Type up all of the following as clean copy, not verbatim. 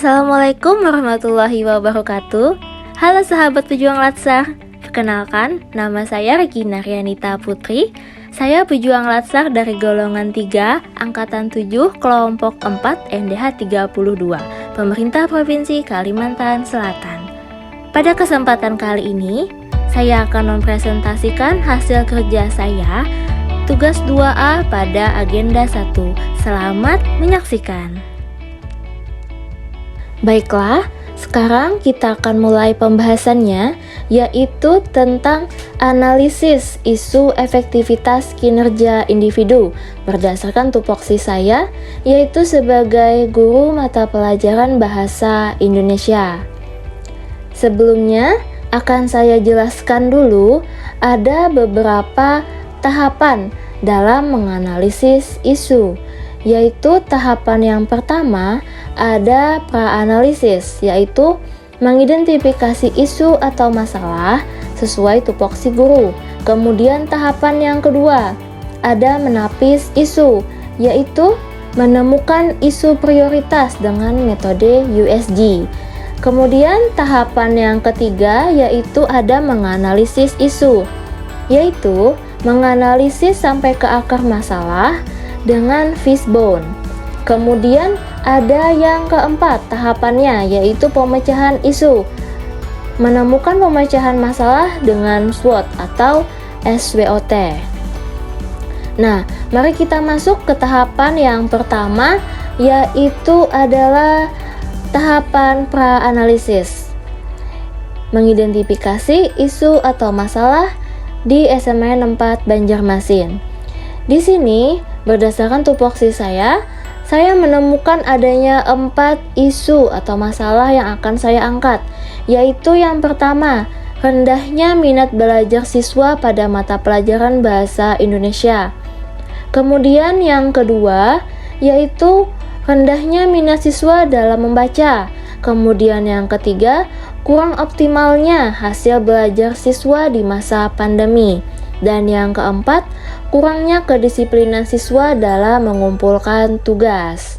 Assalamualaikum warahmatullahi wabarakatuh. Halo sahabat pejuang Latsar. Perkenalkan, nama saya Regina Rianita Putri. Saya pejuang Latsar dari golongan 3, angkatan 7, kelompok 4, MDH 32, Pemerintah Provinsi Kalimantan Selatan. Pada kesempatan kali ini, saya akan mempresentasikan hasil kerja saya tugas 2A pada agenda 1. Selamat menyaksikan. Baiklah, sekarang kita akan mulai pembahasannya, yaitu tentang analisis isu efektivitas kinerja individu berdasarkan tupoksi saya, yaitu sebagai guru mata pelajaran Bahasa Indonesia. Sebelumnya, akan saya jelaskan dulu ada beberapa tahapan dalam menganalisis isu, yaitu tahapan yang pertama ada pra-analisis, yaitu mengidentifikasi isu atau masalah sesuai tupoksi guru. Kemudian tahapan yang kedua ada menapis isu, yaitu menemukan isu prioritas dengan metode USG. Kemudian tahapan yang ketiga yaitu ada menganalisis isu, yaitu menganalisis sampai ke akar masalah dengan fishbone. Kemudian ada yang keempat tahapannya, yaitu pemecahan isu, menemukan pemecahan masalah dengan SWOT atau SWOT. Nah, mari kita masuk ke tahapan yang pertama, yaitu adalah tahapan pra-analisis, mengidentifikasi isu atau masalah di SMN 4 Banjarmasin. Di sini, berdasarkan tupoksi saya menemukan adanya 4 isu atau masalah yang akan saya angkat, yaitu yang pertama, rendahnya minat belajar siswa pada mata pelajaran Bahasa Indonesia. Kemudian yang kedua, yaitu rendahnya minat siswa dalam membaca. Kemudian yang ketiga, kurang optimalnya hasil belajar siswa di masa pandemi. Dan yang keempat, kurangnya kedisiplinan siswa dalam mengumpulkan tugas.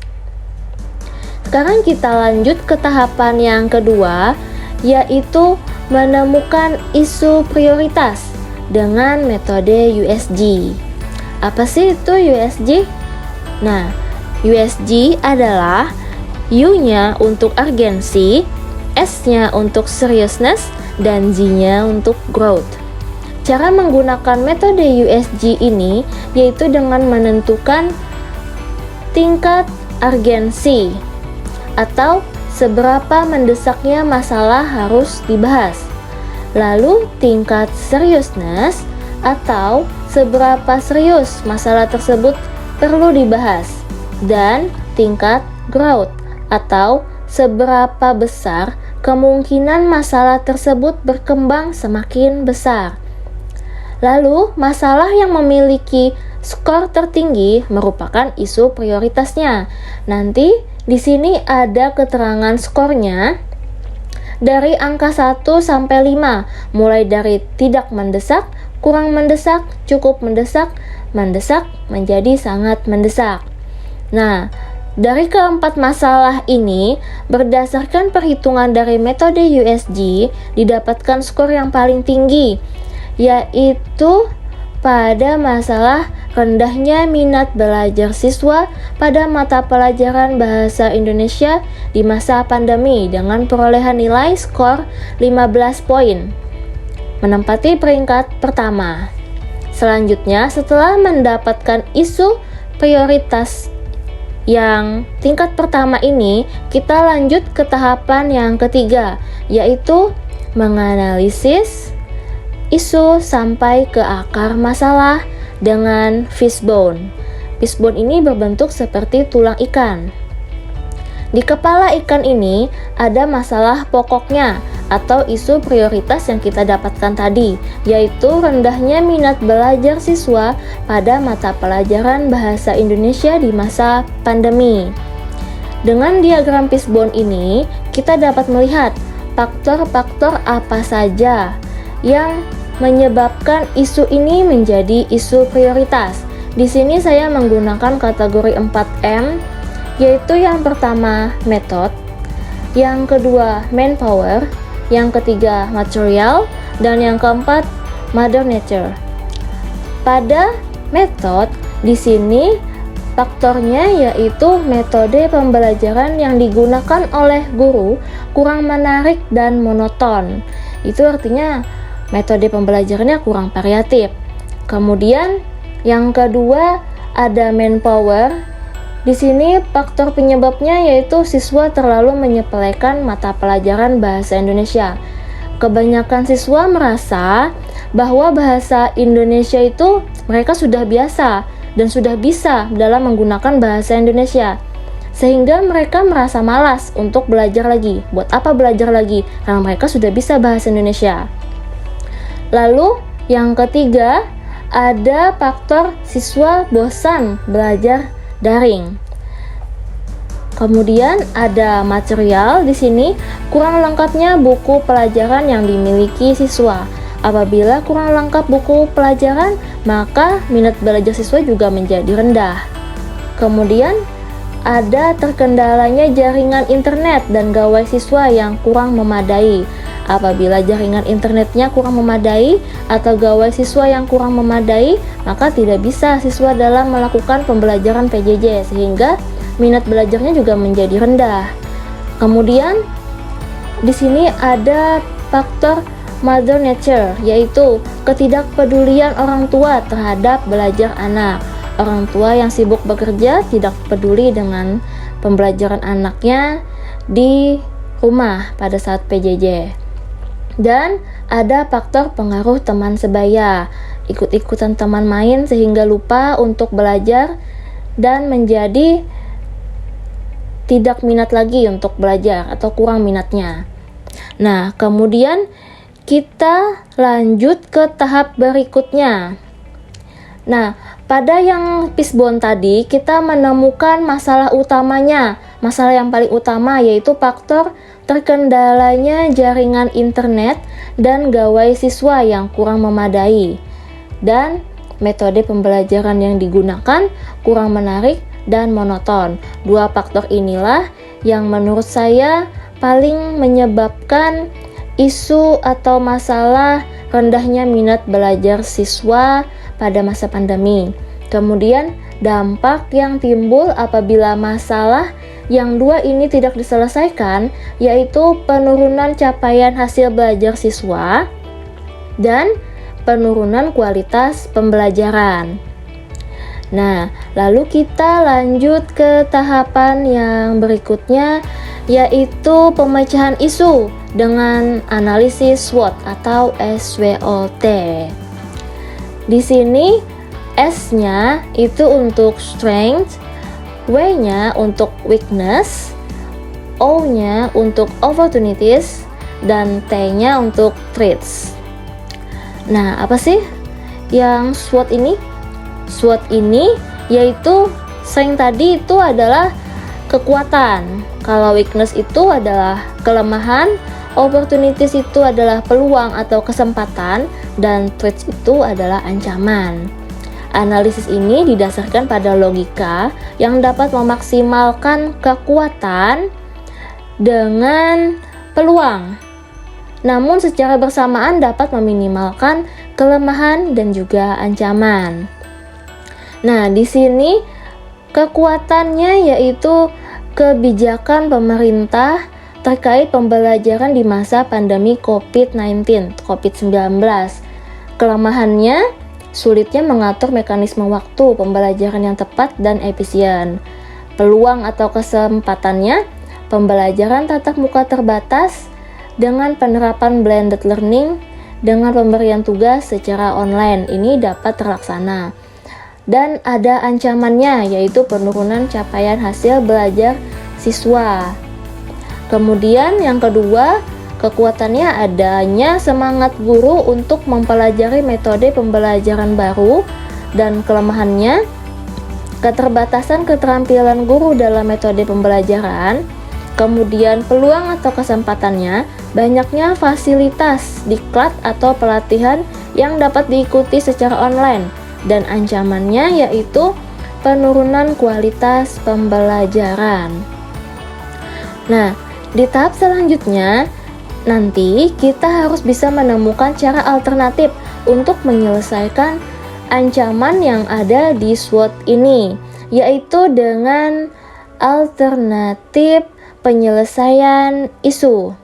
Sekarang kita lanjut ke tahapan yang kedua, yaitu menemukan isu prioritas dengan metode USG. Apa sih itu USG? Nah, USG adalah U-nya untuk urgency, S-nya untuk seriousness, dan G-nya untuk growth. Cara menggunakan metode USG ini yaitu dengan menentukan tingkat urgensi atau seberapa mendesaknya masalah harus dibahas. Lalu tingkat seriousness atau seberapa serius masalah tersebut perlu dibahas. Dan tingkat growth atau seberapa besar kemungkinan masalah tersebut berkembang semakin besar. Lalu, masalah yang memiliki skor tertinggi merupakan isu prioritasnya. Nanti di sini ada keterangan skornya dari angka 1 sampai 5, mulai dari tidak mendesak, kurang mendesak, cukup mendesak, mendesak menjadi sangat mendesak. Nah, dari keempat masalah ini, berdasarkan perhitungan dari metode USG, didapatkan skor yang paling tinggi, yaitu pada masalah rendahnya minat belajar siswa pada mata pelajaran Bahasa Indonesia di masa pandemi dengan perolehan nilai skor 15 poin, menempati peringkat pertama. Selanjutnya, setelah mendapatkan isu prioritas yang tingkat pertama ini, kita lanjut ke tahapan yang ketiga, yaitu menganalisis isu sampai ke akar masalah dengan fishbone. Fishbone ini berbentuk seperti tulang ikan. Di kepala ikan ini ada masalah pokoknya atau isu prioritas yang kita dapatkan tadi, yaitu rendahnya minat belajar siswa pada mata pelajaran Bahasa Indonesia di masa pandemi. Dengan diagram fishbone ini, kita dapat melihat faktor-faktor apa saja yang menyebabkan isu ini menjadi isu prioritas. Di sini saya menggunakan kategori 4M, yaitu yang pertama metode, yang kedua manpower, yang ketiga material, dan yang keempat mother nature. Pada metode di sini faktornya yaitu metode pembelajaran yang digunakan oleh guru kurang menarik dan monoton. Itu artinya metode pembelajarannya kurang variatif. Kemudian yang kedua ada manpower. Di sini faktor penyebabnya yaitu siswa terlalu menyepelekan mata pelajaran bahasa Indonesia. Kebanyakan siswa merasa bahwa bahasa Indonesia itu mereka sudah biasa dan sudah bisa dalam menggunakan bahasa Indonesia, sehingga mereka merasa malas untuk belajar lagi. Buat apa belajar lagi? Karena mereka sudah bisa bahasa Indonesia. Lalu yang ketiga ada faktor siswa bosan belajar daring. Kemudian ada material. Di sini kurang lengkapnya buku pelajaran yang dimiliki siswa. Apabila kurang lengkap buku pelajaran, maka minat belajar siswa juga menjadi rendah. Kemudian ada terkendalanya jaringan internet dan gawai siswa yang kurang memadai. Apabila jaringan internetnya kurang memadai atau gawai siswa yang kurang memadai, maka tidak bisa siswa dalam melakukan pembelajaran PJJ, sehingga minat belajarnya juga menjadi rendah. Kemudian di sini ada faktor mother nature, yaitu ketidakpedulian orang tua terhadap belajar anak. Orang tua yang sibuk bekerja tidak peduli dengan pembelajaran anaknya di rumah pada saat PJJ. Dan ada faktor pengaruh teman sebaya, ikut-ikutan teman main sehingga lupa untuk belajar dan menjadi tidak minat lagi untuk belajar atau kurang minatnya. Nah, kemudian kita lanjut ke tahap berikutnya. Nah, pada yang fishbone tadi kita menemukan masalah utamanya. Masalah yang paling utama yaitu faktor terkendalanya jaringan internet dan gawai siswa yang kurang memadai. Dan metode pembelajaran yang digunakan kurang menarik dan monoton. Dua faktor inilah yang menurut saya paling menyebabkan isu atau masalah rendahnya minat belajar siswa pada masa pandemi. Kemudian dampak yang timbul apabila masalah yang dua ini tidak diselesaikan, yaitu penurunan capaian hasil belajar siswa dan penurunan kualitas pembelajaran. Nah, lalu kita lanjut ke tahapan yang berikutnya, yaitu pemecahan isu dengan analisis SWOT atau SWOT. Di sini S-nya itu untuk strength, W-nya untuk weakness, O-nya untuk opportunities, dan T-nya untuk threats. Nah, apa sih yang SWOT ini? SWOT ini yaitu strength tadi itu adalah kekuatan, kalau weakness itu adalah kelemahan, opportunities itu adalah peluang atau kesempatan, dan threats itu adalah ancaman. Analisis ini didasarkan pada logika yang dapat memaksimalkan kekuatan dengan peluang, namun secara bersamaan dapat meminimalkan kelemahan dan juga ancaman. Nah, di sini kekuatannya yaitu kebijakan pemerintah terkait pembelajaran di masa pandemi COVID-19. Kelemahannya sulitnya mengatur mekanisme waktu pembelajaran yang tepat dan efisien. Peluang atau kesempatannya, pembelajaran tatap muka terbatas dengan penerapan blended learning dengan pemberian tugas secara online ini dapat terlaksana. Dan ada ancamannya yaitu penurunan capaian hasil belajar siswa. Kemudian yang kedua, kekuatannya adanya semangat guru untuk mempelajari metode pembelajaran baru, dan kelemahannya keterbatasan keterampilan guru dalam metode pembelajaran. Kemudian peluang atau kesempatannya banyaknya fasilitas diklat atau pelatihan yang dapat diikuti secara online, dan ancamannya yaitu penurunan kualitas pembelajaran. Nah, Di tahap selanjutnya, nanti kita harus bisa menemukan cara alternatif untuk menyelesaikan ancaman yang ada di SWOT ini, yaitu dengan alternatif penyelesaian isu.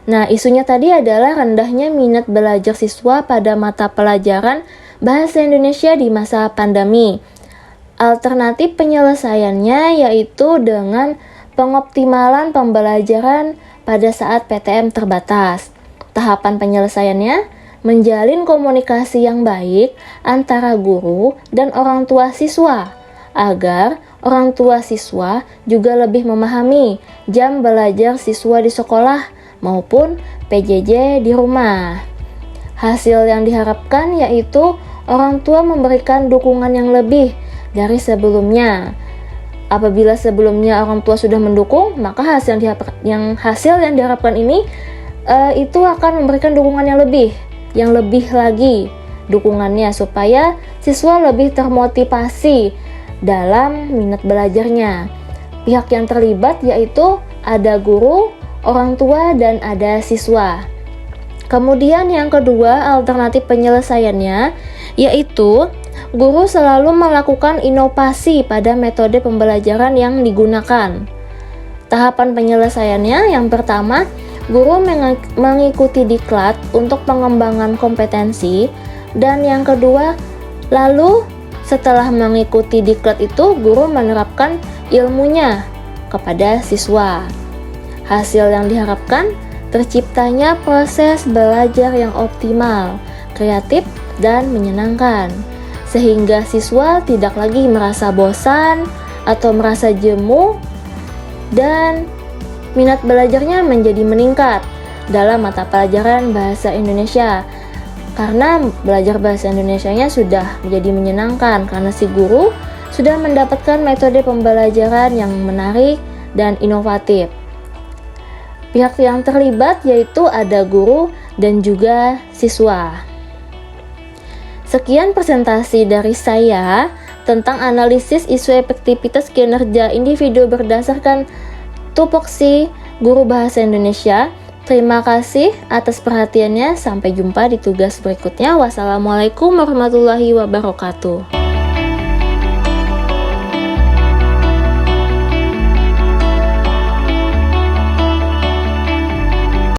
Nah, isunya tadi adalah rendahnya minat belajar siswa pada mata pelajaran Bahasa Indonesia di masa pandemi. Alternatif penyelesaiannya yaitu dengan pengoptimalan pembelajaran pada saat PTM terbatas. Tahapan penyelesaiannya menjalin komunikasi yang baik antara guru dan orang tua siswa, agar orang tua siswa juga lebih memahami jam belajar siswa di sekolah maupun PJJ di rumah. Hasil yang diharapkan yaitu orang tua memberikan dukungan yang lebih dari sebelumnya. Apabila sebelumnya orang tua sudah mendukung, maka hasil yang diharapkan ini itu akan memberikan dukungan yang lebih lagi dukungannya, supaya siswa lebih termotivasi dalam minat belajarnya. Pihak yang terlibat yaitu ada guru, orang tua, dan ada siswa. Kemudian yang kedua, alternatif penyelesaiannya yaitu guru selalu melakukan inovasi pada metode pembelajaran yang digunakan. Tahapan penyelesaiannya yang pertama, guru mengikuti diklat untuk pengembangan kompetensi, dan yang kedua, lalu setelah mengikuti diklat itu guru menerapkan ilmunya kepada siswa. Hasil yang diharapkan terciptanya proses belajar yang optimal, kreatif, dan menyenangkan, sehingga siswa tidak lagi merasa bosan atau merasa jemu, dan minat belajarnya menjadi meningkat dalam mata pelajaran bahasa Indonesia, karena belajar bahasa Indonesianya sudah menjadi menyenangkan karena si guru sudah mendapatkan metode pembelajaran yang menarik dan inovatif. Pihak yang terlibat yaitu ada guru dan juga siswa. Sekian presentasi dari saya tentang analisis isu efektivitas kinerja individu berdasarkan tupoksi guru bahasa Indonesia. Terima kasih atas perhatiannya. Sampai jumpa di tugas berikutnya. Wassalamualaikum warahmatullahi wabarakatuh.